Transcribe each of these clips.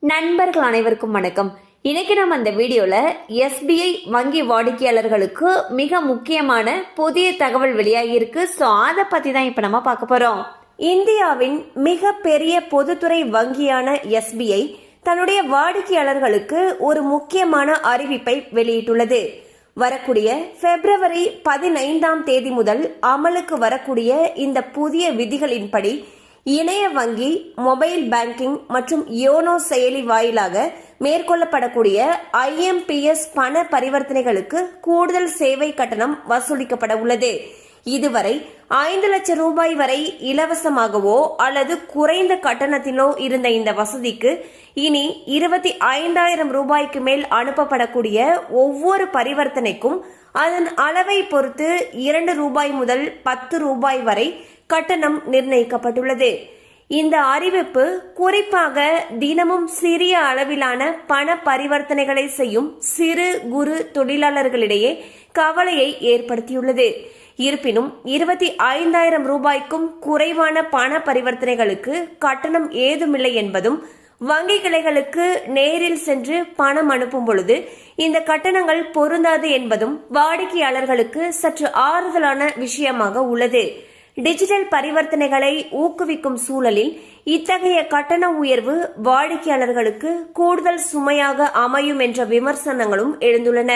நண்பர்கள் அனைவருக்கும் வணக்கம். இன்னைக்கு நம்ம அந்த வீடியோல எஸ்பிஐ வங்கி வாடிக்கையாளர்களுக்கு மிக முக்கியமான புதிய தகவல் வெளியாகி இருக்கு. ஸோ அதை பத்தி தான் இப்ப நம்ம பார்க்க போறோம். இந்தியாவின் மிக பெரிய பொதுத்துறை வங்கியான எஸ்பிஐ தன்னுடைய வாடிக்கையாளர்களுக்கு ஒரு முக்கியமான அறிவிப்பை வெளியிட்டுள்ளது. வரக்கூடிய பிப்ரவரி 15 முதல் அமலுக்கு வரக்கூடிய இந்த புதிய விதிகளின்படி இணைய வங்கி, மொபைல் பேங்கிங் மற்றும் யோனோ செயலி வாயிலாக மேற்கொள்ளப்படக்கூடிய IMPS பண பரிவர்த்தனைகளுக்கு கூடுதல் சேவை கட்டணம் வசூலிக்கப்பட உள்ளது. இதுவரை 5 லட்சம் ரூபாய் வரை இலவசமாகவோ அல்லது குறைந்த கட்டணத்திலோ இருந்த இந்த வசதிக்கு இனி 25,000 ரூபாய்க்கு மேல் அனுப்பப்படக்கூடிய ஒவ்வொரு பரிவர்த்தனைக்கும் அதன் அளவை பொறுத்து 2 ரூபாய் முதல் 10 ரூபாய் வரை கட்டணம் நிர்ணயிக்கப்பட்டுள்ளது. இந்த அறிவிப்பு குறிப்பாக தினமும் சிறிய அளவிலான பண பரிவர்த்தனைகளை செய்யும் சிறு குறு தொழிலாளர்களிடையே கவலையை ஏற்படுத்தியுள்ளது. இருப்பினும் 25,000 ரூபாய்க்கும் குறைவான பண பரிவர்த்தனைகளுக்கு கட்டணம் ஏதுமில்லை என்பதும், வங்கி கிளைகளுக்கு நேரில் சென்று பணம் அனுப்பும் பொழுது இந்த கட்டணங்கள் பொருந்தாது என்பதும் வாடிக்கையாளர்களுக்கு சற்று ஆறுதலான விஷயமாக உள்ளது. டிஜிட்டல் பரிவர்த்தனைகளை ஊக்குவிக்கும் சூழலில் இத்தகைய கட்டண உயர்வு வாடிக்கையாளர்களுக்கு கூடுதல் சுமையாக அமையும் என்ற விமர்சனங்களும் எழுந்துள்ளன.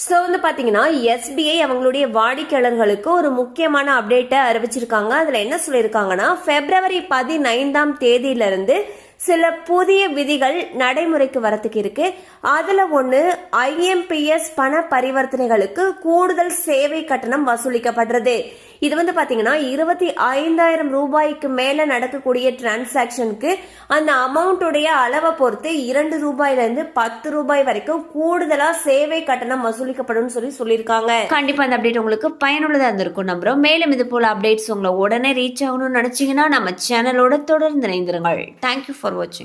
ஸோ பாத்தீங்கன்னா எஸ்பிஐ அவங்களுடைய வாடிக்கையாளர்களுக்கு ஒரு முக்கியமான அப்டேட்டை அறிவிச்சிருக்காங்க. அதுல என்ன சொல்லியிருக்காங்கன்னா, பிப்ரவரி 15 சில புதிய விதிகள் நடைமுறைக்கு வரத்துக்கு இருக்கு. அதுல ஒண்ணு IMPS பண பரிவர்த்தனைகளுக்கு கூடுதல் சேவை கட்டணம் வசூலிக்கப்படுறது. இது பாத்தீங்கன்னா 25,000 ரூபாய்க்கு மேல நடக்கக்கூடிய டிரான்சாக்சனுக்கு அந்த அமௌண்ட்டுடைய அளவை பொறுத்து 2 ரூபாயில இருந்து 10 ரூபாய் வரைக்கும் கூடுதலா சேவை கட்டணம் வசூலிக்கப்படும் சொல்லியிருக்காங்க. கண்டிப்பா அந்த அப்டேட் உங்களுக்கு பயனுள்ளதா இருந்திருக்கும் நம்புறோம். மேலும் இது போல அப்டேட்ஸ் உங்களை உடனே ரீச் ஆகணும்னு நினைச்சீங்கன்னா நம்ம சேனலோட தொடர்ந்து இணைந்திருங்கள். தேங்க்யூ ஃபார் வாட்சிங்.